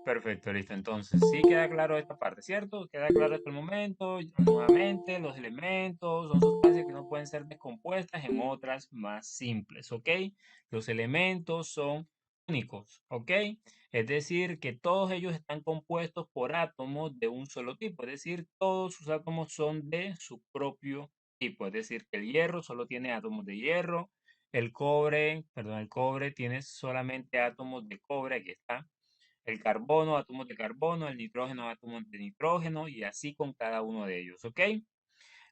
Perfecto, listo. Entonces, sí queda claro esta parte, ¿cierto? Queda claro hasta el momento. Nuevamente, los elementos son sustancias que no pueden ser descompuestas en otras más simples, ¿ok? Los elementos son únicos, ¿ok? Es decir, que todos ellos están compuestos por átomos de un solo tipo, es decir, todos sus átomos son de su propio tipo, es decir, que el hierro solo tiene átomos de hierro, el cobre tiene solamente átomos de cobre, aquí está el carbono, átomos de carbono, el nitrógeno, átomos de nitrógeno y así con cada uno de ellos, ¿ok?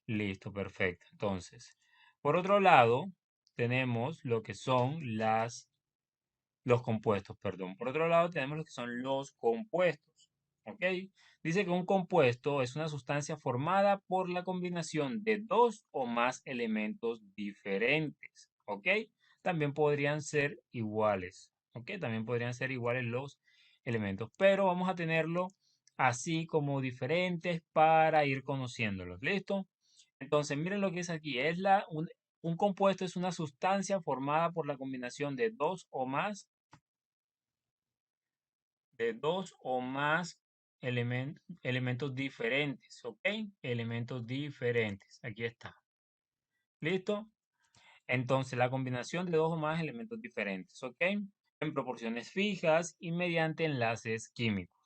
Listo, perfecto. Entonces, por otro lado, tenemos lo que son los compuestos, perdón. Por otro lado, tenemos lo que son los compuestos, ¿ok? Dice que un compuesto es una sustancia formada por la combinación de dos o más elementos diferentes, ¿ok? También podrían ser iguales, ¿ok? También podrían ser iguales los elementos, pero vamos a tenerlo así como diferentes para ir conociéndolos, ¿listo? Entonces, miren lo que es aquí. Un compuesto es una sustancia formada por la combinación de dos o más elementos diferentes, ¿ok? Elementos diferentes. Aquí está. ¿Listo? Entonces, la combinación de dos o más elementos diferentes, ¿ok? En proporciones fijas y mediante enlaces químicos.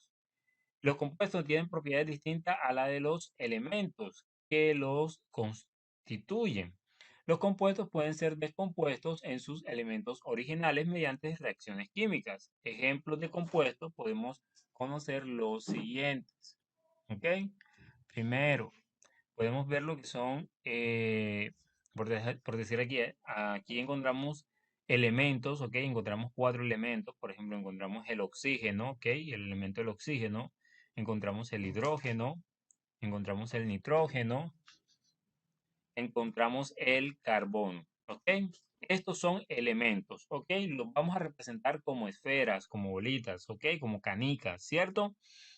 Los compuestos tienen propiedades distintas a la de los elementos que los constituyen. Los compuestos pueden ser descompuestos en sus elementos originales mediante reacciones químicas. Ejemplos de compuestos podemos conocer los siguientes. ¿Ok? Primero, podemos ver lo que son, por decir aquí, aquí encontramos elementos, ¿ok? Encontramos cuatro elementos, por ejemplo, encontramos el oxígeno, ¿ok? El elemento del oxígeno, encontramos el hidrógeno, encontramos el nitrógeno, encontramos el carbono, ¿ok? Estos son elementos, ¿ok? Los vamos a representar como esferas, como bolitas, ¿ok? Como canicas, ¿cierto?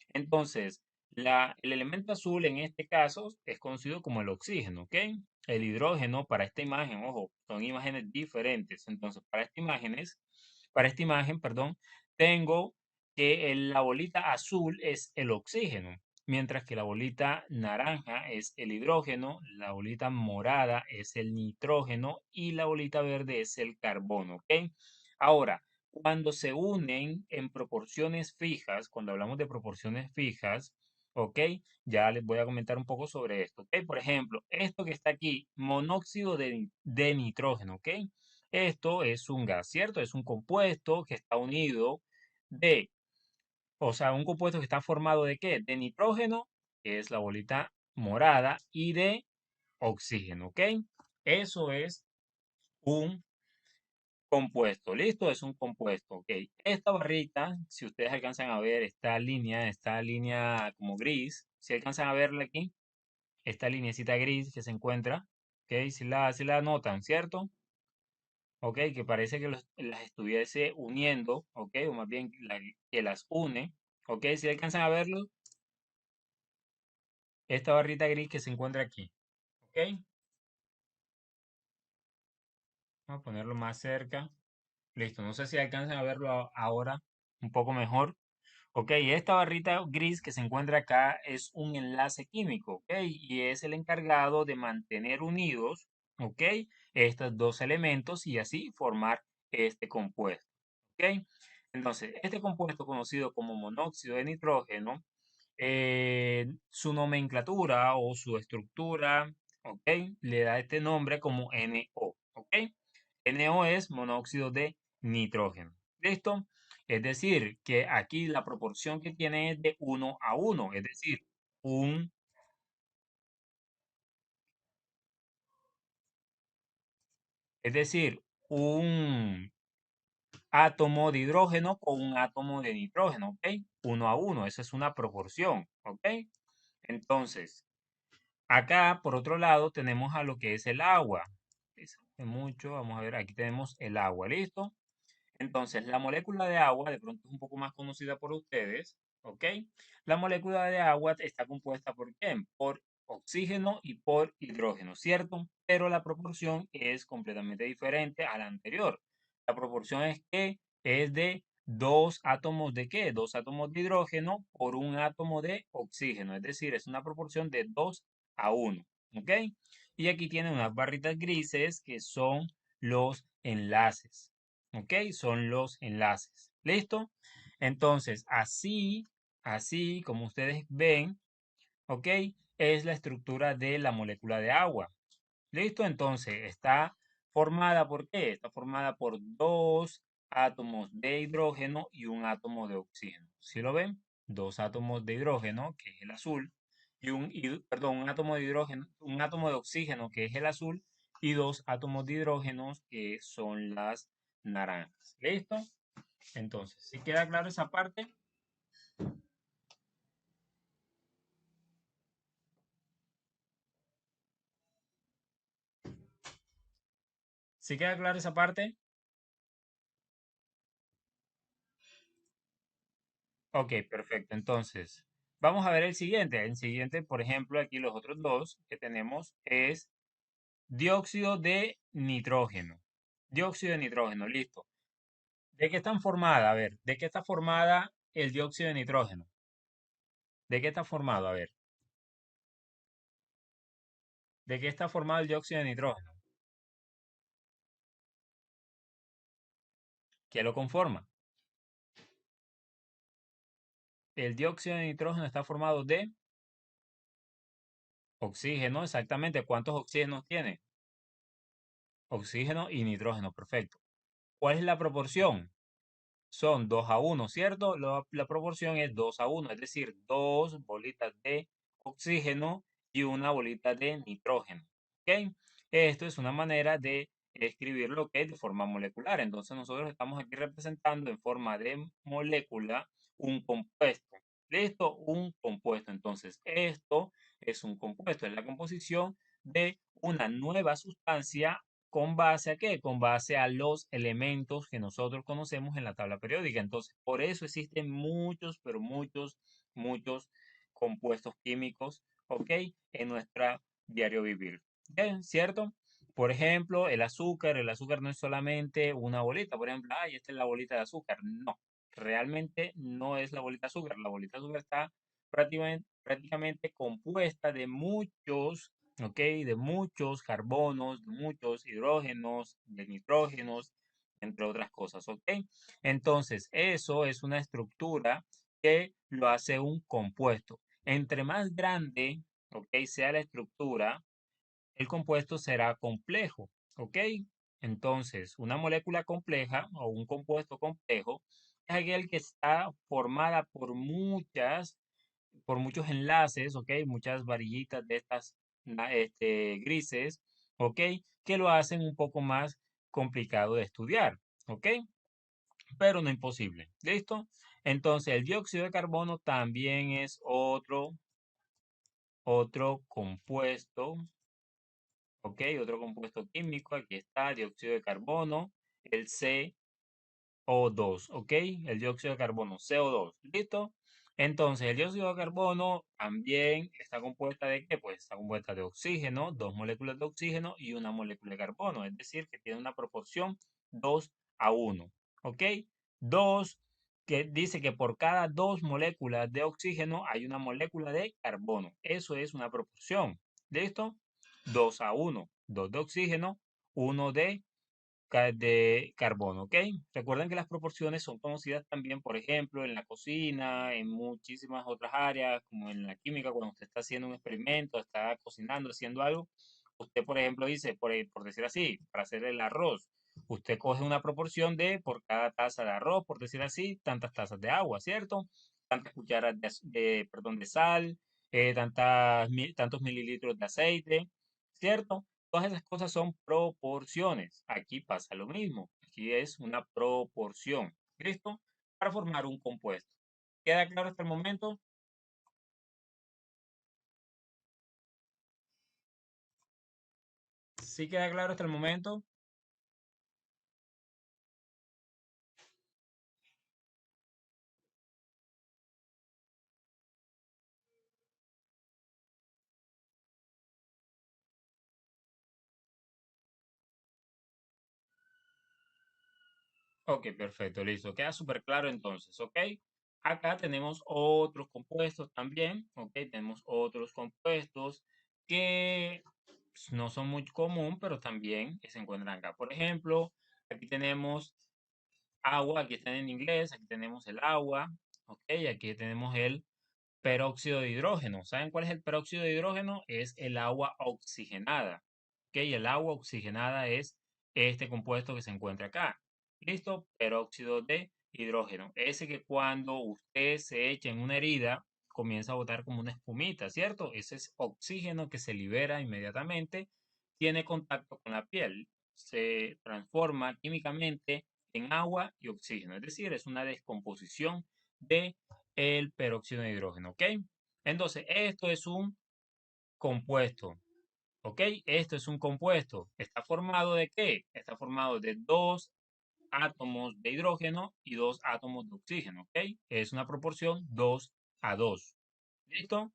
Entonces, el elemento azul en este caso es conocido como el oxígeno, ¿ok? El hidrógeno para esta imagen, ojo, son imágenes diferentes. Entonces, para esta imagen, perdón, tengo que la bolita azul es el oxígeno, mientras que la bolita naranja es el hidrógeno, la bolita morada es el nitrógeno y la bolita verde es el carbono, ¿ok? Ahora, cuando se unen en proporciones fijas, cuando hablamos de proporciones fijas, ¿ok? Ya les voy a comentar un poco sobre esto, ¿ok? Por ejemplo, esto que está aquí, monóxido de nitrógeno, ¿ok? Esto es un gas, ¿cierto? Es un compuesto que está unido de, o sea, un compuesto que está formado de ¿qué? De nitrógeno, que es la bolita morada, y de oxígeno, ¿ok? Eso es un compuesto, listo, es un compuesto, ok. Esta barrita, si ustedes alcanzan a ver esta línea como gris, si alcanzan a verla aquí, esta lineecita gris que se encuentra, ok, si la notan, ¿cierto? Ok, que parece que las estuviese uniendo, ok, o más bien que las une, ok, si alcanzan a verlo, esta barrita gris que se encuentra aquí, ok, vamos a ponerlo más cerca, listo, no sé si alcanzan a verlo ahora un poco mejor. Ok, esta barrita gris que se encuentra acá es un enlace químico, ok, y es el encargado de mantener unidos, ok, estos dos elementos y así formar este compuesto, ok. Entonces, este compuesto conocido como monóxido de nitrógeno, su nomenclatura o su estructura, ok, le da este nombre como NO, ok. NO es monóxido de nitrógeno. ¿Listo? Es decir, que aquí la proporción que tiene es de 1 a 1, un, es decir, un átomo de hidrógeno con un átomo de nitrógeno, ¿ok? 1 a 1, esa es una proporción, ¿ok? Entonces, acá por otro lado tenemos a lo que es el agua. Mucho, vamos a ver, aquí tenemos el agua, ¿listo? Entonces, la molécula de agua, de pronto es un poco más conocida por ustedes, ¿ok? La molécula de agua está compuesta por ¿quién? Por oxígeno y por hidrógeno, ¿cierto? Pero la proporción es completamente diferente a la anterior. La proporción es que es de dos átomos de ¿qué? Dos átomos de hidrógeno por un átomo de oxígeno. Es decir, es una proporción de 2 a 1. ¿Ok? Y aquí tienen unas barritas grises que son los enlaces. ¿Ok? Son los enlaces. ¿Listo? Entonces, así como ustedes ven, ¿ok? Es la estructura de la molécula de agua. ¿Listo? Entonces, está formada ¿por qué? Está formada por dos átomos de hidrógeno y un átomo de oxígeno. ¿Sí lo ven? Dos átomos de hidrógeno, que es el azul, perdón, un átomo de hidrógeno, un átomo de oxígeno, que es el azul, y dos átomos de hidrógeno, que son las naranjas. ¿Listo? Entonces, ¿sí queda claro esa parte? ¿Sí queda claro esa parte? Ok, perfecto. Entonces, vamos a ver el siguiente. El siguiente, por ejemplo, aquí los otros dos que tenemos es dióxido de nitrógeno. Dióxido de nitrógeno, listo. ¿De qué están formadas? A ver, ¿de qué está formada el dióxido de nitrógeno? ¿De qué está formado? A ver, ¿de qué está formado el dióxido de nitrógeno? ¿Qué lo conforma? El dióxido de nitrógeno está formado de oxígeno, exactamente. ¿Cuántos oxígenos tiene? Oxígeno y nitrógeno, perfecto. ¿Cuál es la proporción? Son 2 a 1, ¿cierto? La proporción es 2 a 1, es decir, dos bolitas de oxígeno y una bolita de nitrógeno. ¿Ok? Esto es una manera de escribir lo que es de forma molecular. Entonces nosotros estamos aquí representando en forma de molécula un compuesto. ¿Listo? Un compuesto. Entonces esto es un compuesto, es la composición de una nueva sustancia. ¿Con base a qué? Con base a los elementos que nosotros conocemos en la tabla periódica. Entonces, por eso existen muchos, pero muchos compuestos químicos, ¿ok? En nuestra diario vivir. ¿Bien? ¿Cierto? Por ejemplo, el azúcar no es solamente una bolita. Por ejemplo, ay, esta es la bolita de azúcar. No, realmente no es la bolita de azúcar. La bolita de azúcar está prácticamente compuesta de muchos, ¿ok? De muchos carbonos, de muchos hidrógenos, de nitrógenos, entre otras cosas, ¿ok? Entonces, eso es una estructura que lo hace un compuesto. Entre más grande, ¿ok? Sea la estructura, el compuesto será complejo, ¿ok? Entonces, una molécula compleja o un compuesto complejo es aquel que está formada por muchos enlaces, ¿ok? Muchas varillitas de estas grises, ¿ok? Que lo hacen un poco más complicado de estudiar, ¿ok? Pero no imposible, ¿listo? Entonces, el dióxido de carbono también es otro compuesto, ¿ok? Otro compuesto químico, aquí está, dióxido de carbono, el CO2, ¿ok? El dióxido de carbono, CO2, ¿listo? Entonces, el dióxido de carbono también está compuesta de ¿qué? Pues está compuesta de oxígeno, dos moléculas de oxígeno y una molécula de carbono, es decir, que tiene una proporción 2 a 1, ¿ok? 2 que dice que por cada dos moléculas de oxígeno hay una molécula de carbono. Eso es una proporción, ¿listo? 2 a 1, 2 de oxígeno, uno de carbono, ¿ok? Recuerden que las proporciones son conocidas también, por ejemplo, en la cocina, en muchísimas otras áreas, como en la química, cuando usted está haciendo un experimento, está cocinando, haciendo algo, usted, por ejemplo, dice, por decir así, para hacer el arroz, usted coge una proporción de, por cada taza de arroz, por decir así, tantas tazas de agua, ¿cierto? Tantas cucharas perdón, de sal, tantos mililitros de aceite, ¿cierto? Todas esas cosas son proporciones. Aquí pasa lo mismo. Aquí es una proporción. ¿Listo? Para formar un compuesto. ¿Queda claro hasta el momento? ¿Sí queda claro hasta el momento? Ok, perfecto, listo. Queda súper claro entonces, ¿ok? Acá tenemos otros compuestos también, ¿ok? Tenemos otros compuestos que no son muy común, pero también se encuentran acá. Por ejemplo, aquí tenemos agua, aquí está en inglés, aquí tenemos el agua, ¿ok? Aquí tenemos el peróxido de hidrógeno. ¿Saben cuál es el peróxido de hidrógeno? Es el agua oxigenada. ¿Ok? El agua oxigenada es este compuesto que se encuentra acá. ¿Listo? Peróxido de hidrógeno. Ese que cuando usted se echa en una herida, comienza a botar como una espumita, ¿cierto? Ese es oxígeno que se libera inmediatamente, tiene contacto con la piel, se transforma químicamente en agua y oxígeno. Es decir, es una descomposición de el peróxido de hidrógeno, ¿ok? Entonces, esto es un compuesto, ¿ok? Esto es un compuesto. ¿Está formado de qué? Está formado de dos átomos de hidrógeno y dos átomos de oxígeno, ¿ok? Es una proporción 2 a 2. ¿Listo?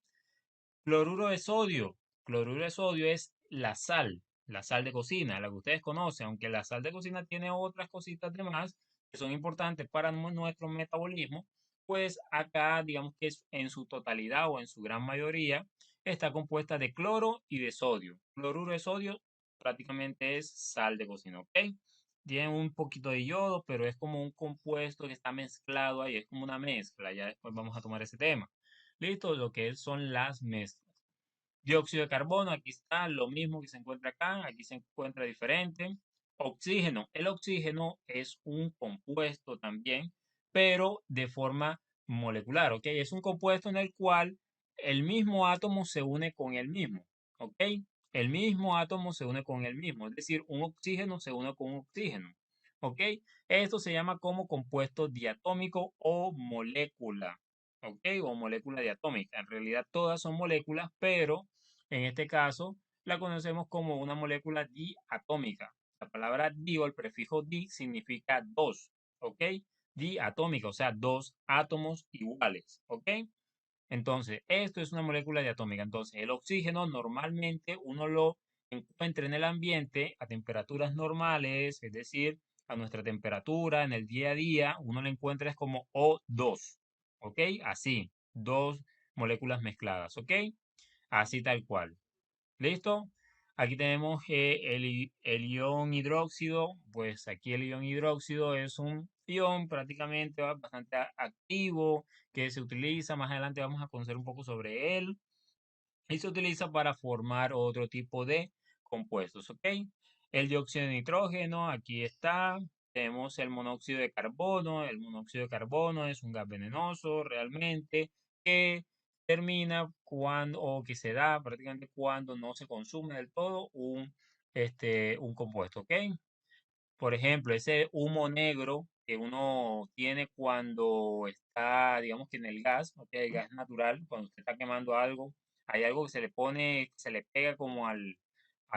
Cloruro de sodio. Cloruro de sodio es la sal de cocina, la que ustedes conocen, aunque la sal de cocina tiene otras cositas de más que son importantes para nuestro metabolismo, pues acá digamos que es en su totalidad o en su gran mayoría está compuesta de cloro y de sodio. Cloruro de sodio prácticamente es sal de cocina, ¿ok? Tiene un poquito de yodo, pero es como un compuesto que está mezclado ahí, es como una mezcla, ya después vamos a tomar ese tema. Listo, lo que son las mezclas. Dióxido de carbono, aquí está lo mismo que se encuentra acá, aquí se encuentra diferente. Oxígeno, el oxígeno es un compuesto también, pero de forma molecular, ¿ok? Es un compuesto en el cual el mismo átomo se une con el mismo, ¿ok? El mismo átomo se une con el mismo, es decir, un oxígeno se une con un oxígeno, ¿ok? Esto se llama como compuesto diatómico o molécula. ¿Ok? O molécula diatómica. En realidad todas son moléculas, pero en este caso la conocemos como una molécula diatómica. La palabra di o el prefijo di significa dos, ¿ok? Diatómica, o sea, dos átomos iguales, ¿ok? Entonces, esto es una molécula diatómica. Entonces, el oxígeno normalmente uno lo encuentra en el ambiente a temperaturas normales, es decir, a nuestra temperatura en el día a día, uno lo encuentra es como O2, ¿ok? Así, dos moléculas mezcladas, ¿ok? Así tal cual. ¿Listo? Aquí tenemos el ion hidróxido. Pues aquí el ion hidróxido es un ion prácticamente bastante activo que se utiliza. Más adelante vamos a conocer un poco sobre él. Y se utiliza para formar otro tipo de compuestos, ¿ok? El dióxido de nitrógeno, aquí está. Tenemos el monóxido de carbono. El monóxido de carbono es un gas venenoso realmente que termina cuando, o que se da prácticamente cuando no se consume del todo un compuesto, ¿ok? Por ejemplo, ese humo negro que uno tiene cuando está, digamos que en el gas, ¿ok? El gas natural, cuando usted está quemando algo, hay algo que se le pone, se le pega como a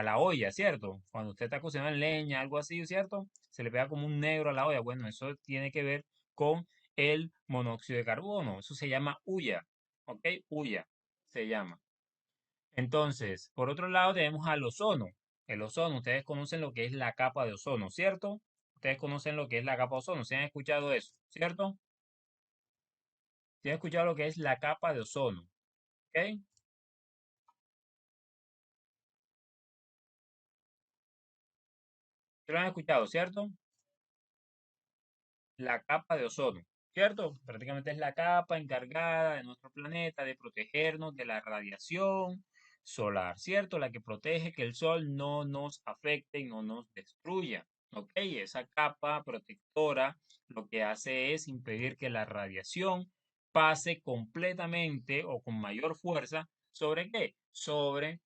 la olla, ¿cierto? Cuando usted está cocinando en leña, algo así, ¿cierto? Se le pega como un negro a la olla. Bueno, eso tiene que ver con el monóxido de carbono. Eso se llama hulla, ¿ok? Hulla se llama. Entonces, por otro lado tenemos al ozono. El ozono, ustedes conocen lo que es la capa de ozono, ¿cierto? Ustedes conocen lo que es la capa de ozono, ¿se han escuchado eso, cierto? ¿Se han escuchado lo que es la capa de ozono? ¿Ok? ¿Se lo han escuchado, cierto? La capa de ozono, ¿cierto? Prácticamente es la capa encargada de nuestro planeta de protegernos de la radiación solar, ¿cierto? La que protege que el sol no nos afecte y no nos destruya, ¿ok? Esa capa protectora lo que hace es impedir que la radiación pase completamente o con mayor fuerza ¿sobre qué? Sobre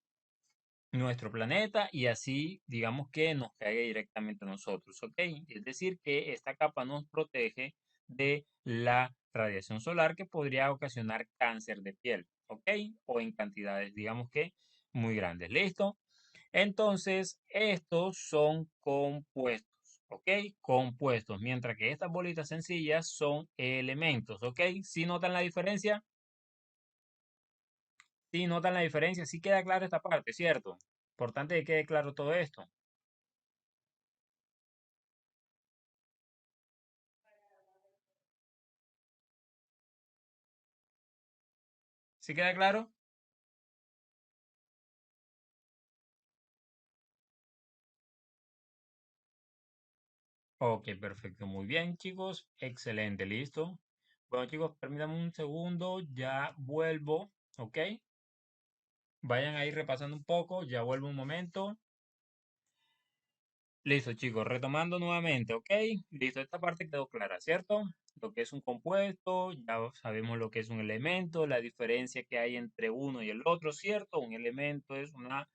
nuestro planeta y así, digamos que nos caiga directamente a nosotros, ¿ok? Es decir, que esta capa nos protege de la radiación solar que podría ocasionar cáncer de piel, ¿ok? O en cantidades, digamos que muy grandes, ¿listo? Entonces, estos son compuestos, ¿ok? Compuestos, mientras que estas bolitas sencillas son elementos, ¿ok? ¿Sí notan la diferencia? Sí notan la diferencia, sí queda claro esta parte, ¿cierto? Importante que quede claro todo esto. ¿Sí queda claro? Ok, perfecto. Muy bien, chicos. Excelente, listo. Bueno, chicos, permítanme un segundo. Ya vuelvo. Ok. Vayan ahí repasando un poco. Ya vuelvo un momento. Listo, chicos. Retomando nuevamente. Ok. Listo. Esta parte quedó clara, ¿cierto? Lo que es un compuesto. Ya sabemos lo que es un elemento. La diferencia que hay entre uno y el otro, ¿cierto? Un elemento es una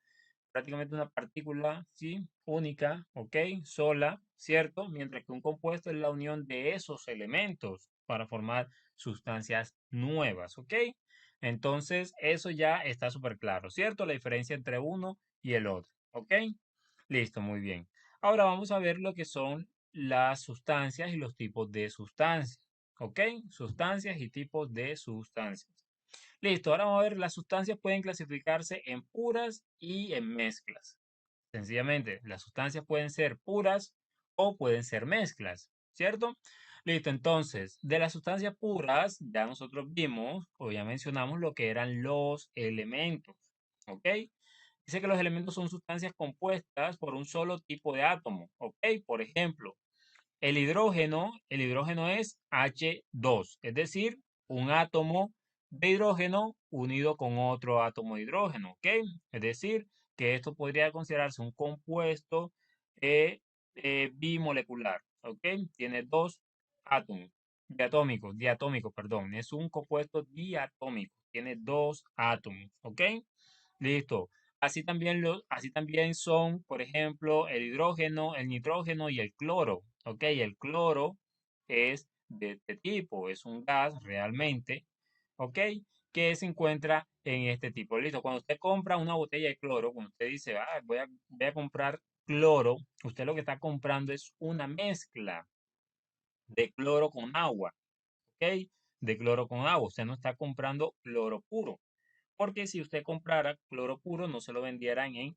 prácticamente una partícula, ¿sí? Única, ¿ok? Sola, ¿cierto? Mientras que un compuesto es la unión de esos elementos para formar sustancias nuevas, ¿ok? Entonces, eso ya está súper claro, ¿cierto? La diferencia entre uno y el otro, ¿ok? Listo, muy bien. Ahora vamos a ver lo que son las sustancias y los tipos de sustancias, ¿ok? Sustancias y tipos de sustancias. Listo, ahora vamos a ver, las sustancias pueden clasificarse en puras y en mezclas. Sencillamente, las sustancias pueden ser puras o pueden ser mezclas, ¿cierto? Listo, entonces, de las sustancias puras, ya nosotros vimos o ya mencionamos lo que eran los elementos, ¿ok? Dice que los elementos son sustancias compuestas por un solo tipo de átomo, ¿ok? Por ejemplo, el hidrógeno es H2, es decir, un átomo de hidrógeno unido con otro átomo de hidrógeno, ¿ok? Es decir, que esto podría considerarse un compuesto eh, bimolecular, ¿ok? Tiene dos átomos, diatómicos, perdón, es un compuesto diatómico, tiene dos átomos, ¿ok? Listo. Así también son, por ejemplo, el hidrógeno, el nitrógeno y el cloro. ¿Ok? El cloro es de este tipo, es un gas realmente, ¿ok? Que se encuentra en este tipo. Listo. Cuando usted compra una botella de cloro, cuando usted dice, voy a comprar cloro, usted lo que está comprando es una mezcla de cloro con agua, ¿ok? De cloro con agua. Usted no está comprando cloro puro. Porque si usted comprara cloro puro, no se lo vendieran en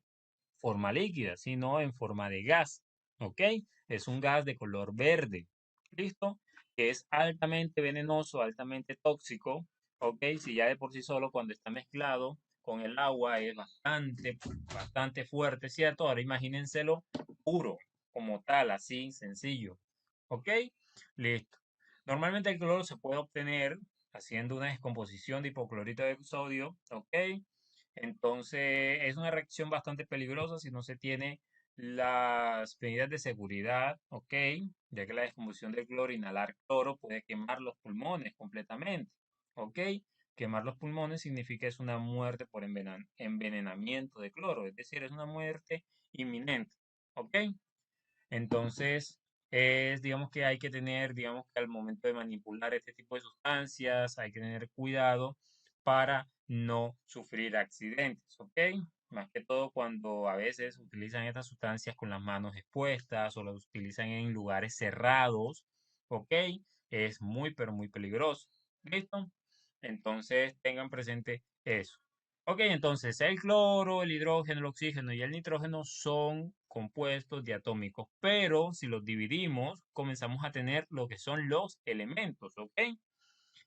forma líquida, sino en forma de gas. ¿Ok? Es un gas de color verde. ¿Listo? Que es altamente venenoso, altamente tóxico. ¿Ok? Si ya de por sí solo cuando está mezclado con el agua es bastante fuerte, ¿cierto? Ahora imagínenselo puro, como tal, así, sencillo. ¿Ok? Listo. Normalmente el cloro se puede obtener haciendo una descomposición de hipoclorito de sodio, ¿ok? Entonces es una reacción bastante peligrosa si no se tiene las medidas de seguridad, ¿ok? Ya que la descomposición del cloro, inhalar cloro puede quemar los pulmones completamente, ¿ok? Quemar los pulmones significa es una muerte por envenenamiento de cloro, es decir, es una muerte inminente, ¿ok? Entonces, digamos que hay que tener, digamos que al momento de manipular este tipo de sustancias, hay que tener cuidado para no sufrir accidentes, ¿ok? Más que todo cuando a veces utilizan estas sustancias con las manos expuestas o las utilizan en lugares cerrados, ¿ok? Es muy, pero muy peligroso. ¿Listo? Entonces, tengan presente eso. Ok, entonces el cloro, el hidrógeno, el oxígeno y el nitrógeno son compuestos diatómicos, pero si los dividimos, comenzamos a tener lo que son los elementos, ¿ok?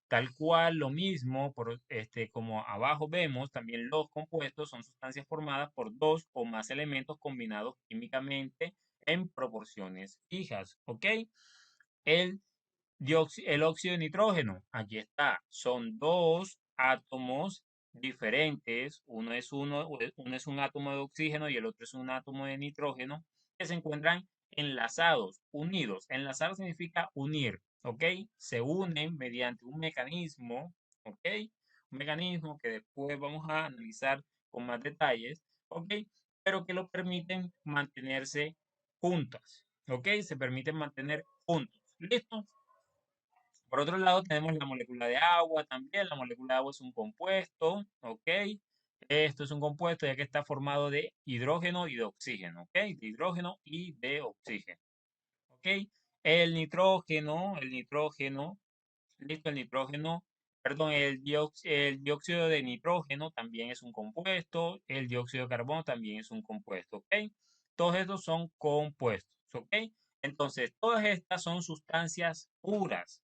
Tal cual lo mismo, como abajo vemos, también los compuestos son sustancias formadas por dos o más elementos combinados químicamente en proporciones fijas, ¿ok? El el óxido de nitrógeno, aquí está, son dos átomos diferentes, uno es un átomo de oxígeno y el otro es un átomo de nitrógeno, que se encuentran enlazados, unidos. Enlazar significa unir, ¿ok? Se unen mediante un mecanismo, ¿ok? Un mecanismo que después vamos a analizar con más detalles, ¿ok? Pero que lo permiten mantenerse juntas, ¿ok? Se permiten mantener juntos. ¿Listo? Por otro lado, tenemos la molécula de agua también. La molécula de agua es un compuesto, ¿ok? Esto es un compuesto ya que está formado de hidrógeno y de oxígeno, ¿ok? De hidrógeno y de oxígeno, ¿ok? El nitrógeno, listo, el nitrógeno, perdón, el dióxido de nitrógeno también es un compuesto, el dióxido de carbono también es un compuesto, ¿ok? Todos estos son compuestos, ¿ok? Entonces, todas estas son sustancias puras.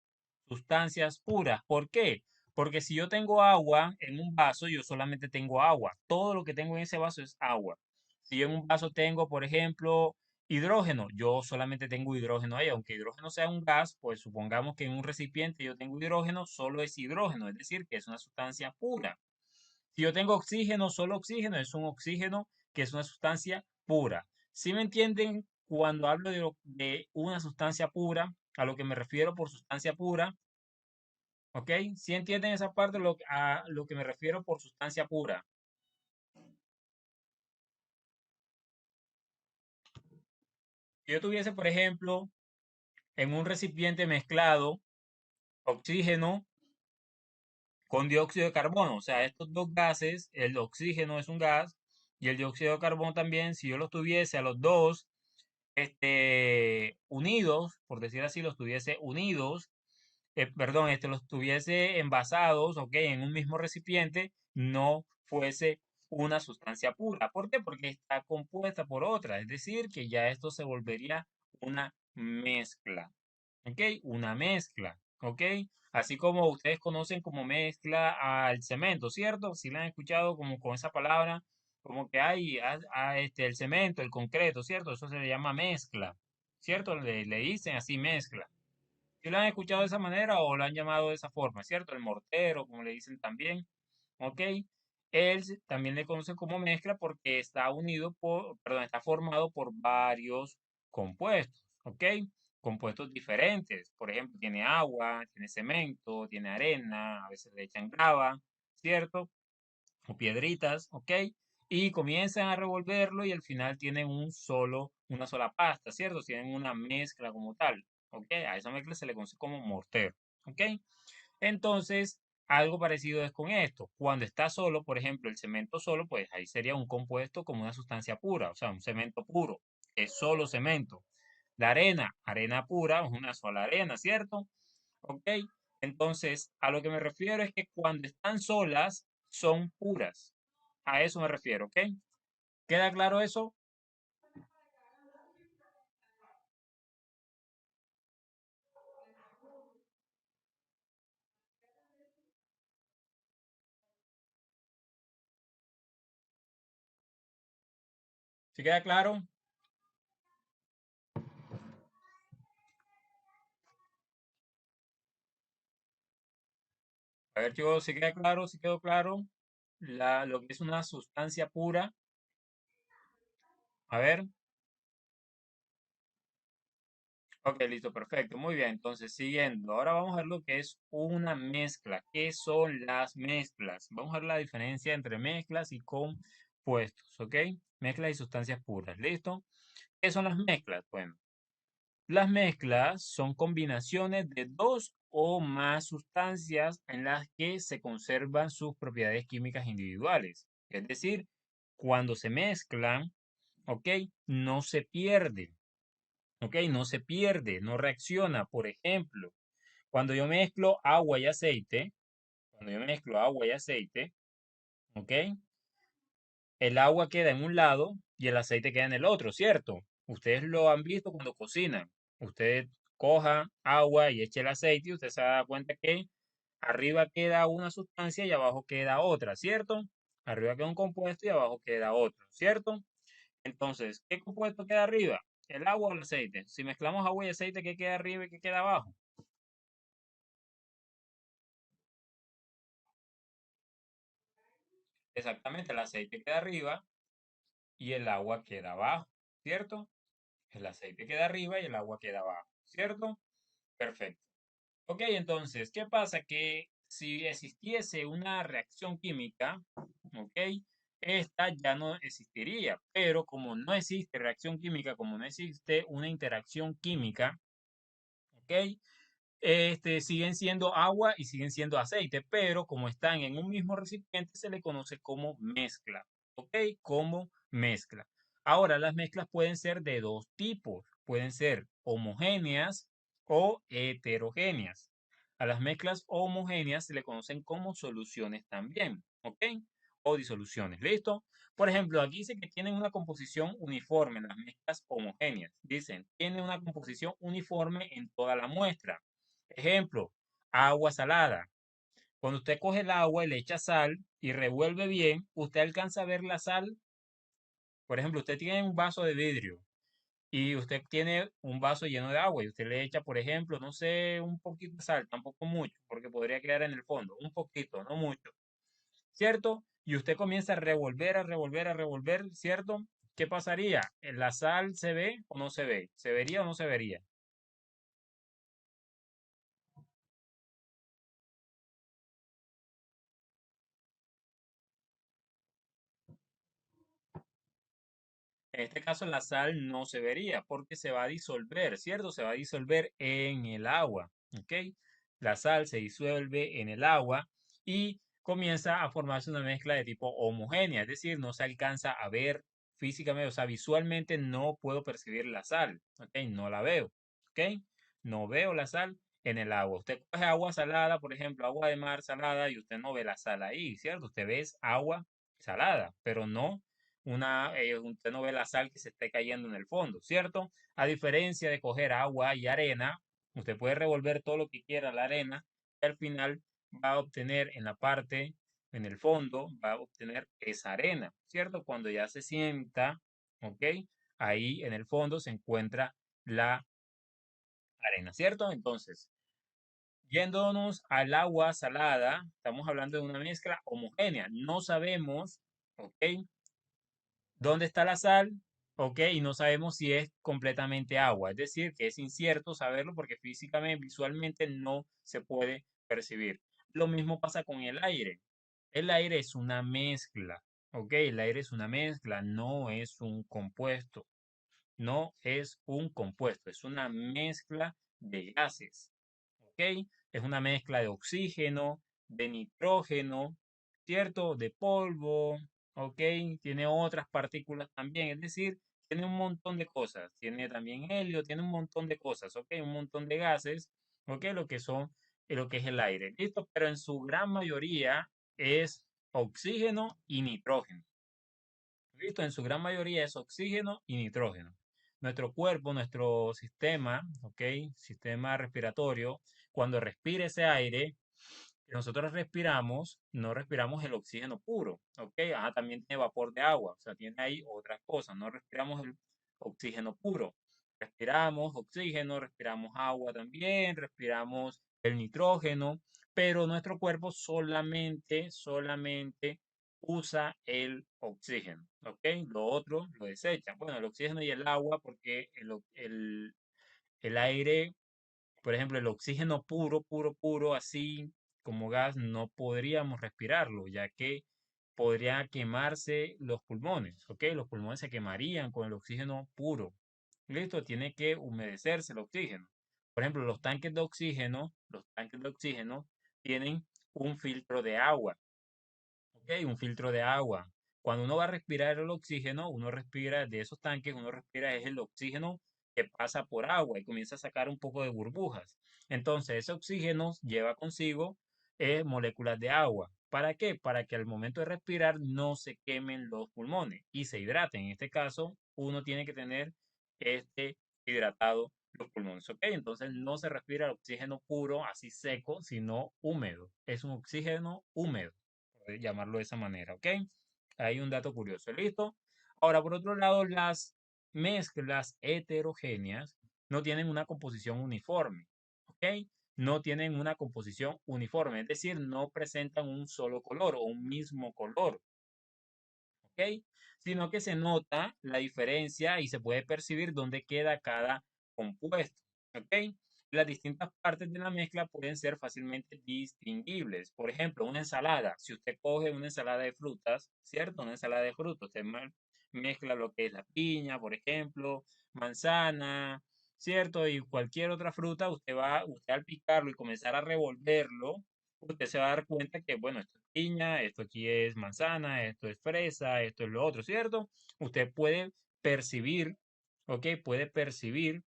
Sustancias puras. ¿Por qué? Porque si yo tengo agua en un vaso, yo solamente tengo agua. Todo lo que tengo en ese vaso es agua. Si yo en un vaso tengo, por ejemplo, hidrógeno, yo solamente tengo hidrógeno ahí. Aunque hidrógeno sea un gas, pues supongamos que en un recipiente yo tengo hidrógeno, solo es hidrógeno, es decir, que es una sustancia pura. Si yo tengo oxígeno, solo oxígeno, es un oxígeno que es una sustancia pura. ¿Sí me entienden cuando hablo de una sustancia pura? A lo que me refiero por sustancia pura. ¿Ok? ¿Sí entienden esa parte a lo que me refiero por sustancia pura? Si yo tuviese, por ejemplo, en un recipiente mezclado oxígeno con dióxido de carbono, o sea, estos dos gases, el oxígeno es un gas y el dióxido de carbono también, si yo los tuviese a los dos unidos, por decir así, los tuviese unidos, perdón, los tuviese envasados, ok, en un mismo recipiente, no fuese una sustancia pura. ¿Por qué? Porque está compuesta por otra, es decir, que ya esto se volvería una mezcla, ok, una mezcla, ok. Así como ustedes conocen como mezcla al cemento, ¿cierto? Si la han escuchado como con esa palabra, como que hay el cemento, el concreto, ¿cierto? Eso se le llama mezcla, ¿cierto? Le dicen así mezcla. ¿Sí lo han escuchado de esa manera o lo han llamado de esa forma, cierto? El mortero, como le dicen también, ¿ok? También le conocen como mezcla porque está unido por, perdón, está formado por varios compuestos, ¿ok? Compuestos diferentes. Por ejemplo, tiene agua, tiene cemento, tiene arena, a veces le echan grava, ¿cierto? O piedritas, ¿ok? Y comienzan a revolverlo y al final tienen una sola pasta, ¿cierto? Tienen una mezcla como tal, ¿ok? A esa mezcla se le conoce como mortero, ¿ok? Entonces, algo parecido es con esto. Cuando está solo, por ejemplo, el cemento solo, pues ahí sería un compuesto como una sustancia pura, o sea, un cemento puro, es solo cemento. La arena, arena pura, es una sola arena, ¿cierto? ¿Ok? Entonces, a lo que me refiero es que cuando están solas, son puras. A eso me refiero, ¿ok? ¿Queda claro eso? ¿Sí queda claro? A ver, chicos, ¿sí queda claro? ¿Sí quedó claro? Lo que es una sustancia pura. A ver. Ok, listo, perfecto. Muy bien. Entonces, siguiendo. Ahora vamos a ver lo que es una mezcla. ¿Qué son las mezclas? Vamos a ver la diferencia entre mezclas y compuestos, ¿ok? Mezclas y sustancias puras. ¿Listo? ¿Qué son las mezclas? Bueno, las mezclas son combinaciones de dos o más sustancias en las que se conservan sus propiedades químicas individuales. Es decir, cuando se mezclan, ¿ok? No se pierden. ¿Ok? No se pierde, no reacciona. Por ejemplo, cuando yo mezclo agua y aceite, cuando yo mezclo agua y aceite, ¿ok? El agua queda en un lado y el aceite queda en el otro, ¿cierto? Ustedes lo han visto cuando cocinan. Usted coja agua y eche el aceite y usted se da cuenta que arriba queda una sustancia y abajo queda otra, ¿cierto? Arriba queda un compuesto y abajo queda otro, ¿cierto? Entonces, ¿qué compuesto queda arriba? ¿El agua o el aceite? Si mezclamos agua y aceite, ¿qué queda arriba y qué queda abajo? Exactamente, el aceite queda arriba y el agua queda abajo, ¿cierto? El aceite queda arriba y el agua queda abajo, ¿cierto? Perfecto. Ok, entonces, ¿qué pasa? Que si existiese una reacción química, ok, esta ya no existiría, pero como no existe reacción química, como no existe una interacción química, ok, siguen siendo agua y siguen siendo aceite, pero como están en un mismo recipiente, se le conoce como mezcla, ¿ok? Como mezcla. Ahora, las mezclas pueden ser de dos tipos, pueden ser homogéneas o heterogéneas. A las mezclas homogéneas se le conocen como soluciones también, ¿ok? O disoluciones, ¿listo? Por ejemplo, aquí dice que tienen una composición uniforme, las mezclas homogéneas. Dicen, tiene una composición uniforme en toda la muestra. Ejemplo, agua salada. Cuando usted coge el agua y le echa sal y revuelve bien, usted alcanza a ver la sal. Por ejemplo, usted tiene un vaso de vidrio y usted tiene un vaso lleno de agua y usted le echa, por ejemplo, no sé, un poquito de sal, tampoco mucho, porque podría quedar en el fondo, un poquito, no mucho, ¿cierto? Y usted comienza a revolver, a revolver, a revolver, ¿cierto? ¿Qué pasaría? ¿La sal se ve o no se ve? ¿Se vería o no se vería? En este caso la sal no se vería porque se va a disolver, ¿cierto? Se va a disolver en el agua, ¿ok? La sal se disuelve en el agua y comienza a formarse una mezcla de tipo homogénea, es decir, no se alcanza a ver físicamente, o sea, visualmente no puedo percibir la sal, ¿ok? No la veo, ¿ok? No veo la sal en el agua. Usted coge agua salada, por ejemplo, agua de mar salada y usted no ve la sal ahí, ¿cierto? Usted ve agua salada, pero no usted no ve la sal que se esté cayendo en el fondo, ¿cierto? A diferencia de coger agua y arena, usted puede revolver todo lo que quiera la arena y al final va a obtener en la parte, en el fondo, va a obtener esa arena, ¿cierto? Cuando ya se sienta, ¿ok? Ahí en el fondo se encuentra la arena, ¿cierto? Entonces, yéndonos al agua salada, estamos hablando de una mezcla homogénea. No sabemos, ¿ok? ¿Dónde está la sal? Ok, y no sabemos si es completamente agua, es decir, que es incierto saberlo porque físicamente, visualmente no se puede percibir. Lo mismo pasa con el aire. El aire es una mezcla, ok, el aire es una mezcla, no es un compuesto, no es un compuesto, es una mezcla de gases. ¿Ok? Es una mezcla de oxígeno, de nitrógeno, ¿cierto? De polvo, ¿ok? Tiene otras partículas también, es decir, tiene un montón de cosas. Tiene también helio, tiene un montón de cosas, ¿ok? Un montón de gases, ¿ok? Lo que es el aire, ¿listo? Pero en su gran mayoría es oxígeno y nitrógeno. ¿Listo? En su gran mayoría es oxígeno y nitrógeno. Nuestro cuerpo, nuestro sistema, ¿ok? Sistema respiratorio, cuando respira ese aire que nosotros respiramos, no respiramos el oxígeno puro, ¿ok? También tiene vapor de agua, o sea, tiene ahí otras cosas, no respiramos el oxígeno puro. Respiramos oxígeno, respiramos agua también, respiramos el nitrógeno, pero nuestro cuerpo solamente usa el oxígeno, ¿ok? Lo otro lo desecha. Bueno, el oxígeno y el agua, porque el aire, por ejemplo, el oxígeno puro, puro, puro, así como gas, no podríamos respirarlo, ya que podría quemarse los pulmones, ¿ok? Los pulmones se quemarían con el oxígeno puro. Listo, tiene que humedecerse el oxígeno. Por ejemplo, los tanques de oxígeno tienen un filtro de agua. Ok, un filtro de agua. Cuando uno va a respirar el oxígeno, uno respira de esos tanques, uno respira es el oxígeno que pasa por agua y comienza a sacar un poco de burbujas. Entonces, ese oxígeno lleva consigo moléculas de agua. ¿Para qué? Para que al momento de respirar no se quemen los pulmones y se hidraten. En este caso, uno tiene que tener hidratado los pulmones. ¿Ok? Entonces, no se respira el oxígeno puro, así seco, sino húmedo. Es un oxígeno húmedo llamarlo de esa manera, ¿ok? Hay un dato curioso, ¿listo? Ahora, por otro lado, las mezclas heterogéneas no tienen una composición uniforme, ¿ok? No tienen una composición uniforme, es decir, no presentan un solo color o un mismo color, ¿ok? Sino que se nota la diferencia y se puede percibir dónde queda cada compuesto, ¿ok? Las distintas partes de la mezcla pueden ser fácilmente distinguibles. Por ejemplo, una ensalada. Si usted coge una ensalada de frutas, ¿cierto? Una ensalada de frutas, usted mezcla lo que es la piña, por ejemplo, manzana, ¿cierto? Y cualquier otra fruta, usted al picarlo y comenzar a revolverlo, usted se va a dar cuenta que, bueno, esto es piña, esto aquí es manzana, esto es fresa, esto es lo otro, ¿cierto? Usted puede percibir, ¿ok? Puede percibir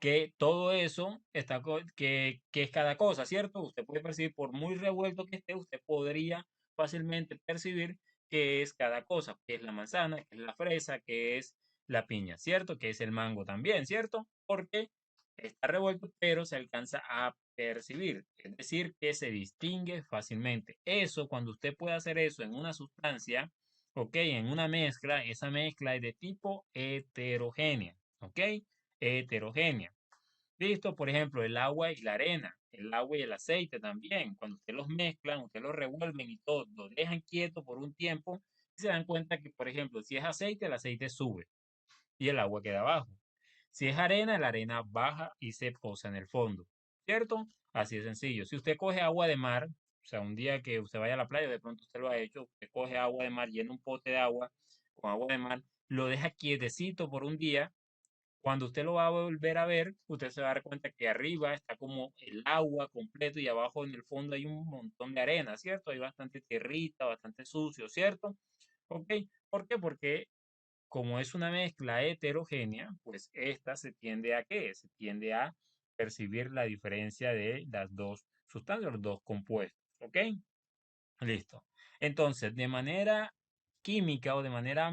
que todo eso que es cada cosa, ¿cierto? Usted puede percibir, por muy revuelto que esté, usted podría fácilmente percibir qué es cada cosa, qué es la manzana, qué es la fresa, qué es la piña, ¿cierto? Que es el mango también, ¿cierto? ¿Por qué? Está revuelto, pero se alcanza a percibir, es decir, que se distingue fácilmente. Eso, cuando usted puede hacer eso en una sustancia, ok, en una mezcla, esa mezcla es de tipo heterogénea, ok, heterogénea. Listo, por ejemplo, el agua y la arena, el agua y el aceite también. Cuando usted los mezclan, usted los revuelven y todo, lo dejan quieto por un tiempo, y se dan cuenta que, por ejemplo, si es aceite, el aceite sube y el agua queda abajo. Si es arena, la arena baja y se posa en el fondo, ¿cierto? Así de sencillo. Si usted coge agua de mar, o sea, un día que usted vaya a la playa, de pronto usted lo ha hecho, usted coge agua de mar, llena un pote de agua con agua de mar, lo deja quietecito por un día. Cuando usted lo va a volver a ver, usted se va a dar cuenta que arriba está como el agua completo y abajo en el fondo hay un montón de arena, ¿cierto? Hay bastante tierrita, bastante sucio, ¿cierto? ¿Ok? ¿Por qué? Porque como es una mezcla heterogénea, pues esta se tiende a ¿qué? Se tiende a percibir la diferencia de las dos sustancias, los dos compuestos, ¿ok? Listo. Entonces, de manera química o de manera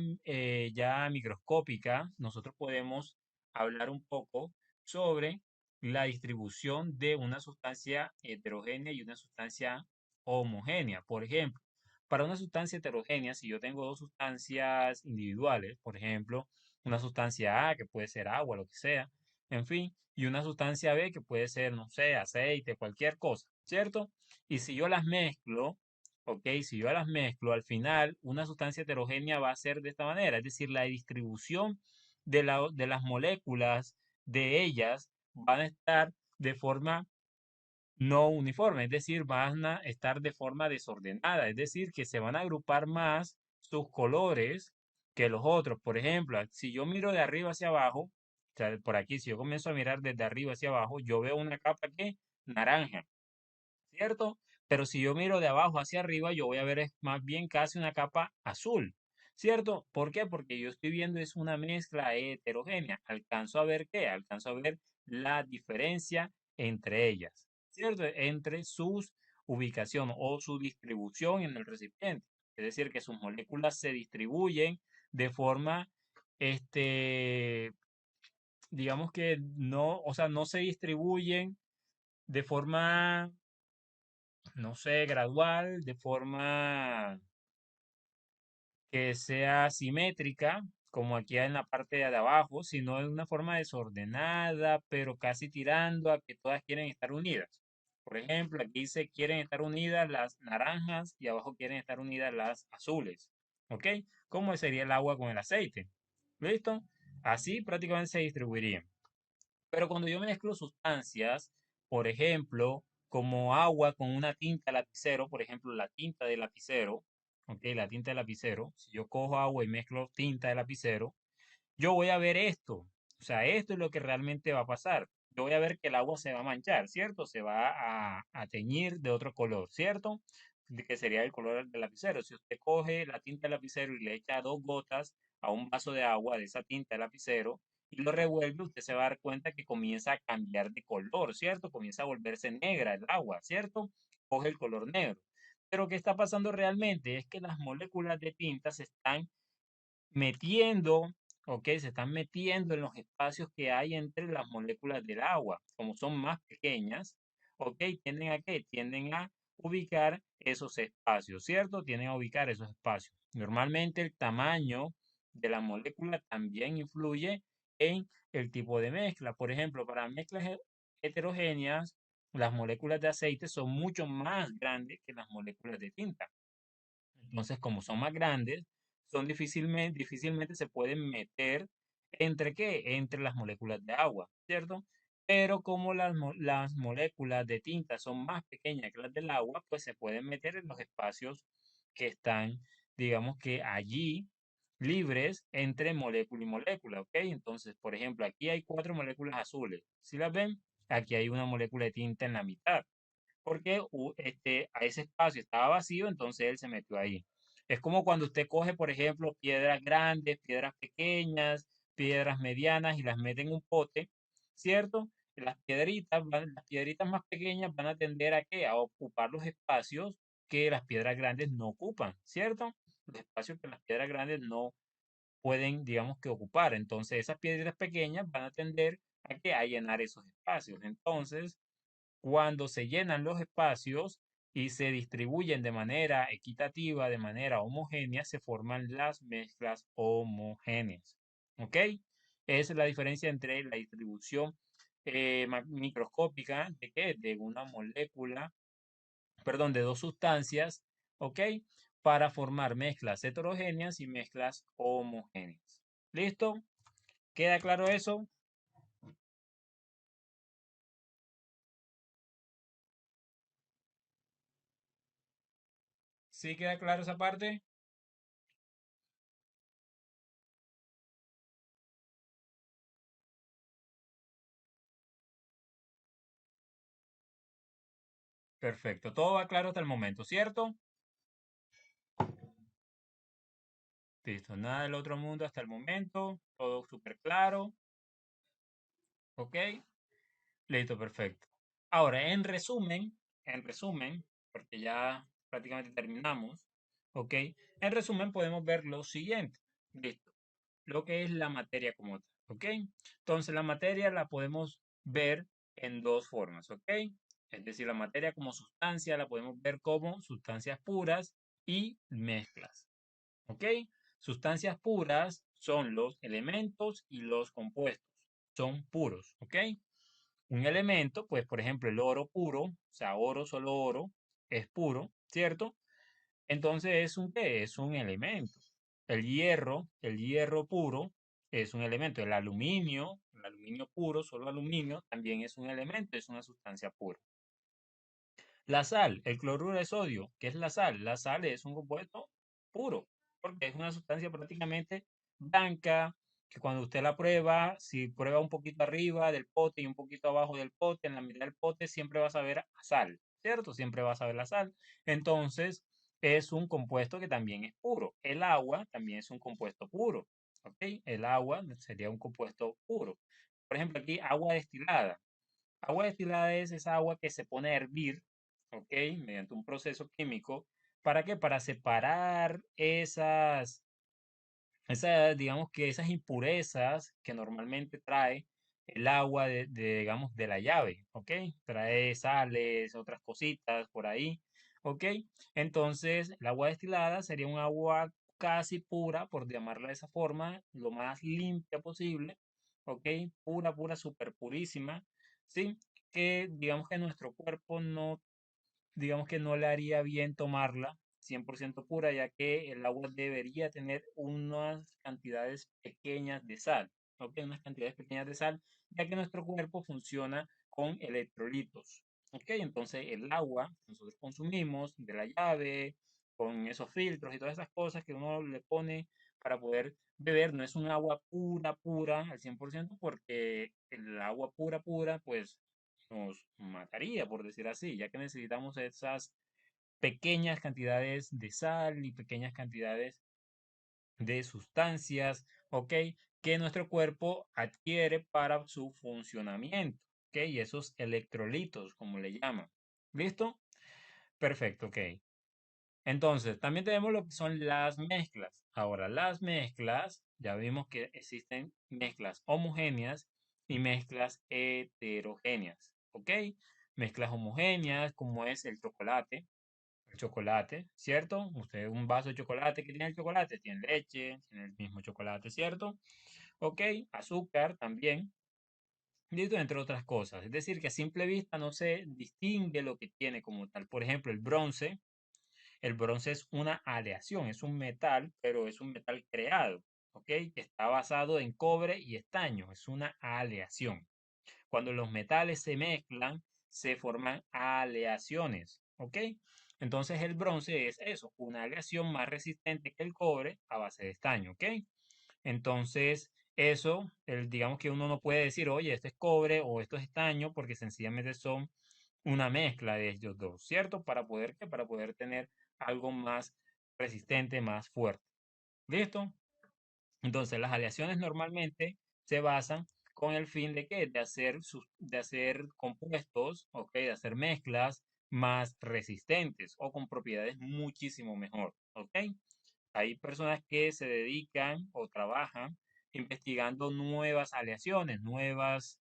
ya microscópica, nosotros podemos hablar un poco sobre la distribución de una sustancia heterogénea y una sustancia homogénea. Por ejemplo, para una sustancia heterogénea, si yo tengo dos sustancias individuales, por ejemplo, una sustancia A, que puede ser agua, lo que sea, en fin, y una sustancia B, que puede ser, no sé, aceite, cualquier cosa, ¿cierto? Y si yo las mezclo, ok, si yo las mezclo, al final una sustancia heterogénea va a ser de esta manera, es decir, la distribución de las moléculas de ellas van a estar de forma no uniforme, es decir, van a estar de forma desordenada, es decir, que se van a agrupar más sus colores que los otros. Por ejemplo, si yo miro de arriba hacia abajo, o sea, por aquí, si yo comienzo a mirar desde arriba hacia abajo, yo veo una capa que naranja. ¿Cierto? Pero si yo miro de abajo hacia arriba, yo voy a ver es más bien casi una capa azul, ¿cierto? ¿Por qué? Porque yo estoy viendo es una mezcla heterogénea. ¿Alcanzo a ver qué? Alcanzo a ver la diferencia entre ellas, ¿cierto? Entre sus ubicación o su distribución en el recipiente. Es decir, que sus moléculas se distribuyen de forma, este, digamos que no, o sea, no se distribuyen de forma no sé, gradual, de forma que sea simétrica, como aquí en la parte de abajo, sino de una forma desordenada, pero casi tirando a que todas quieren estar unidas. Por ejemplo, aquí dice quieren estar unidas las naranjas y abajo quieren estar unidas las azules. ¿Ok? ¿Cómo sería el agua con el aceite? ¿Listo? Así prácticamente se distribuirían. Pero cuando yo mezclo sustancias, por ejemplo, como agua con una tinta lapicero, por ejemplo, la tinta de lapicero, ¿ok? La tinta de lapicero, si yo cojo agua y mezclo tinta de lapicero, yo voy a ver esto. O sea, esto es lo que realmente va a pasar. Yo voy a ver que el agua se va a manchar, ¿cierto? Se va a teñir de otro color, ¿cierto? Que sería el color del lapicero. Si usted coge la tinta de lapicero y le echa dos gotas a un vaso de agua de esa tinta de lapicero y lo revuelve, usted se va a dar cuenta que comienza a cambiar de color, ¿cierto? Comienza a volverse negra el agua, ¿cierto? Coge el color negro. Pero ¿qué está pasando realmente? Es que las moléculas de tinta se están metiendo, ¿ok? Se están metiendo en los espacios que hay entre las moléculas del agua. Como son más pequeñas, ¿ok? ¿Tienden a qué? Tienden a ubicar esos espacios, ¿cierto? Tienden a ubicar esos espacios. Normalmente el tamaño de la molécula también influye en el tipo de mezcla. Por ejemplo, para mezclas heterogéneas, las moléculas de aceite son mucho más grandes que las moléculas de tinta. Entonces, como son más grandes, son difícilmente se pueden meter entre qué, entre las moléculas de agua, ¿cierto? Pero como las moléculas de tinta son más pequeñas que las del agua, pues se pueden meter en los espacios que están, digamos que allí libres entre molécula y molécula, ¿ok? Entonces, por ejemplo, aquí hay cuatro moléculas azules. ¿Sí las ven? Aquí hay una molécula de tinta en la mitad porque a ese espacio estaba vacío, entonces él se metió ahí. Es como cuando usted coge, por ejemplo, piedras grandes, piedras pequeñas, piedras medianas y las mete en un pote, ¿cierto? Las piedritas más pequeñas van a tender a qué? A ocupar los espacios que las piedras grandes no ocupan, ¿cierto? Los espacios que las piedras grandes no pueden, digamos que ocupar. Entonces, esas piedritas pequeñas van a tender ¿A qué? A llenar esos espacios. Entonces, cuando se llenan los espacios y se distribuyen de manera equitativa, de manera homogénea, se forman las mezclas homogéneas. ¿Ok? Esa es la diferencia entre la distribución microscópica de qué? De una molécula, perdón, de dos sustancias, ¿ok? Para formar mezclas heterogéneas y mezclas homogéneas. ¿Listo? ¿Queda claro eso? ¿Sí queda claro esa parte? Perfecto. Todo va claro hasta el momento, ¿cierto? Listo. Nada del otro mundo hasta el momento. Todo súper claro. ¿Ok? Listo, perfecto. Ahora, en resumen, porque ya prácticamente terminamos, ¿ok? En resumen, podemos ver lo siguiente. Listo. Lo que es la materia como tal, ¿ok? Entonces, la materia la podemos ver en dos formas, ¿ok? Es decir, la materia como sustancia la podemos ver como sustancias puras y mezclas, ¿ok? Sustancias puras son los elementos y los compuestos, son puros, ¿ok? Un elemento, pues por ejemplo el oro puro, o sea, oro, solo oro, es puro, ¿cierto? Entonces es un ¿qué? Es un elemento. El hierro puro es un elemento. El aluminio puro, solo aluminio, también es un elemento, es una sustancia pura. La sal, el cloruro de sodio, ¿qué es la sal? La sal es un compuesto puro, porque es una sustancia prácticamente blanca, que cuando usted la prueba, si prueba un poquito arriba del pote y un poquito abajo del pote, en la mitad del pote, siempre va a saber a sal, ¿cierto? Siempre va a saber la sal. Entonces, es un compuesto que también es puro. El agua también es un compuesto puro, ¿ok? El agua sería un compuesto puro. Por ejemplo, aquí agua destilada. Agua destilada es esa agua que se pone a hervir, ¿ok? Mediante un proceso químico. ¿Para qué? Para separar digamos que esas impurezas que normalmente trae el agua digamos, de la llave, ¿ok? Trae sales, otras cositas por ahí, ¿ok? Entonces, el agua destilada sería un agua casi pura, por llamarla de esa forma, lo más limpia posible, ¿ok? Pura, pura, súper purísima, ¿sí? Que digamos que nuestro cuerpo no digamos que no le haría bien tomarla 100% pura, ya que el agua debería tener unas cantidades pequeñas de sal, ¿ok? Unas cantidades pequeñas de sal, ya que nuestro cuerpo funciona con electrolitos, ¿ok? Entonces el agua que nosotros consumimos de la llave, con esos filtros y todas esas cosas que uno le pone para poder beber, no es un agua pura, pura al 100%, porque el agua pura, pura, pues nos mataría, por decir así, ya que necesitamos esas pequeñas cantidades de sal y pequeñas cantidades de sustancias, ¿ok? Que nuestro cuerpo adquiere para su funcionamiento, ¿ok? Y esos electrolitos, como le llaman. ¿Listo? Perfecto, ok. Entonces, también tenemos lo que son las mezclas. Ahora, las mezclas, ya vimos que existen mezclas homogéneas y mezclas heterogéneas, ¿ok? Mezclas homogéneas, como es el chocolate, ¿cierto? Usted un vaso de chocolate, ¿qué tiene el chocolate? Tiene leche, tiene el mismo chocolate, ¿cierto? ¿Ok? Azúcar también, listo, entre otras cosas. Es decir, que a simple vista no se distingue lo que tiene como tal. Por ejemplo, el bronce es una aleación, es un metal, pero es un metal creado, ¿ok? Que está basado en cobre y estaño, es una aleación. Cuando los metales se mezclan, se forman aleaciones, ¿ok? Entonces el bronce es eso, una aleación más resistente que el cobre a base de estaño, ¿ok? Entonces, eso, digamos que uno no puede decir, oye, esto es cobre o esto es estaño, porque sencillamente son una mezcla de ellos dos, ¿cierto? Para poder, ¿qué? Para poder tener algo más resistente, más fuerte. ¿Listo? Entonces, las aleaciones normalmente se basan con el fin de qué? De hacer compuestos, ¿ok? De hacer mezclas más resistentes o con propiedades muchísimo mejor, ¿ok? Hay personas que se dedican o trabajan investigando nuevas aleaciones, nuevas,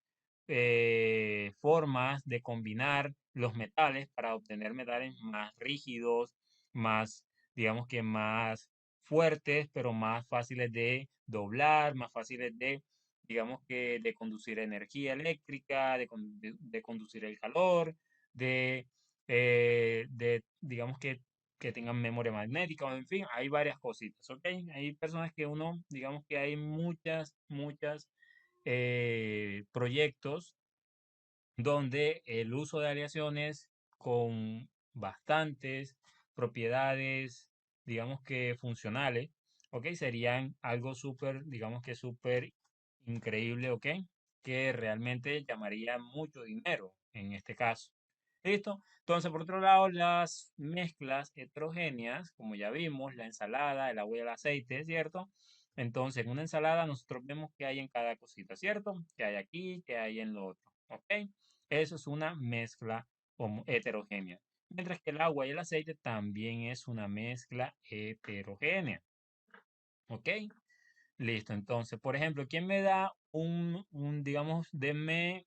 formas de combinar los metales para obtener metales más rígidos, más, digamos que más fuertes, pero más fáciles de doblar, más fáciles de, digamos que de conducir energía eléctrica, de conducir el calor, digamos que tengan memoria magnética, o en fin, hay varias cositas, ¿ok? Hay personas que uno, digamos que hay muchas proyectos donde el uso de aleaciones con bastantes propiedades, digamos que funcionales, ¿ok? Serían algo súper, digamos que súper increíble, ¿ok? Que realmente llamaría mucho dinero en este caso. ¿Listo? Entonces, por otro lado, las mezclas heterogéneas, como ya vimos, la ensalada, el agua y el aceite, ¿cierto? Entonces, en una ensalada nosotros vemos qué hay en cada cosita, ¿cierto? ¿Qué hay aquí, qué hay en lo otro, ¿ok? Eso es una mezcla heterogénea. Mientras que el agua y el aceite también es una mezcla heterogénea. ¿Ok? Listo. Entonces, por ejemplo, ¿quién me da digamos, denme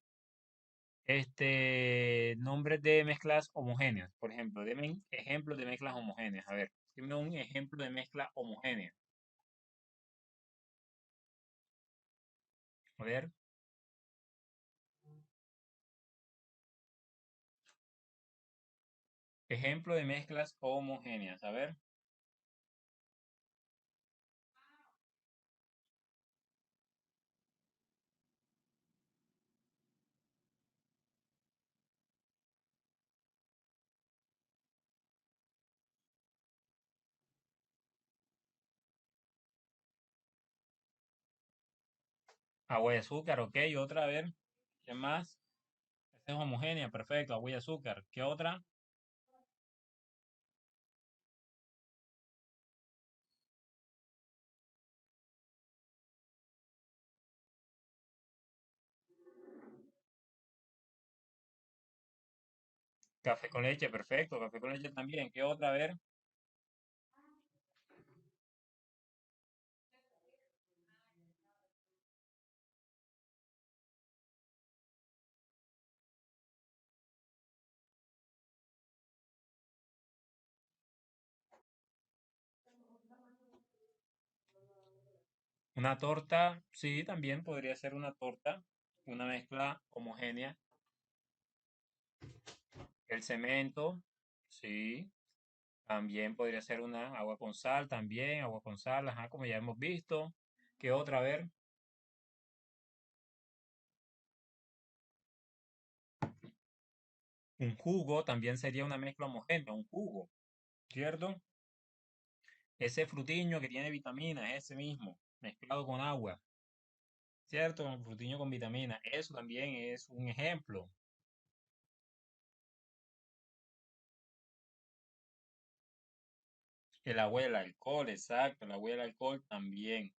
nombres de mezclas homogéneas? Por ejemplo, denme ejemplos de mezclas homogéneas. A ver, dime un ejemplo de mezcla homogénea. A ver, ejemplo de mezclas homogéneas. A ver, agua y azúcar, ok. Otra, a ver, ¿qué más? Esta es homogénea, perfecto, agua y azúcar. ¿Qué otra? Café con leche, perfecto. Café con leche también. ¿Qué otra? A ver, una torta, sí, también podría ser una torta, una mezcla homogénea. El cemento, sí, también podría ser una agua con sal, también, agua con sal, ajá, como ya hemos visto. ¿Qué otra? A ver, un jugo también sería una mezcla homogénea, un jugo, ¿cierto? Ese frutiño que tiene vitaminas, ese mismo, mezclado con agua, ¿cierto? Un frutiño con vitaminas, eso también es un ejemplo. El agua y el alcohol, exacto, el agua y el alcohol también.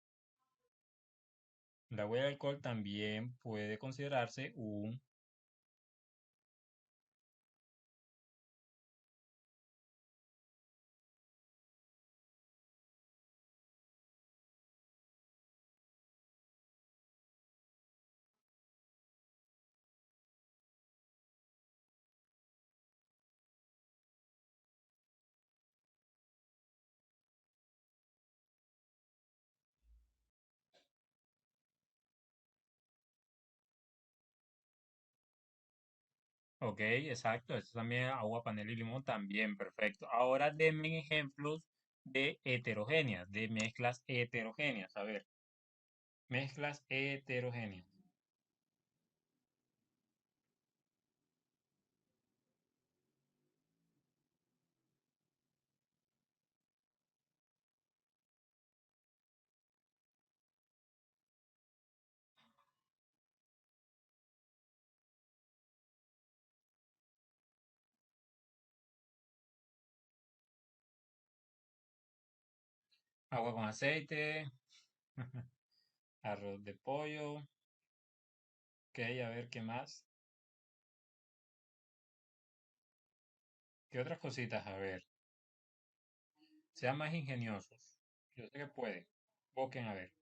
El agua y el alcohol también puede considerarse un ok, exacto. Esto también agua, panela y limón también, perfecto. Ahora denme ejemplos de heterogéneas, de mezclas heterogéneas. A ver, mezclas heterogéneas. Agua con aceite, arroz de pollo. Ok, a ver qué más. ¿Qué otras cositas? A ver, sean más ingeniosos. Yo sé que pueden. Busquen a ver.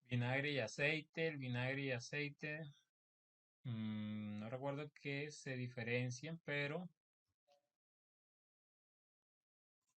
Vinagre y aceite, el vinagre y aceite, no recuerdo que se diferencien, pero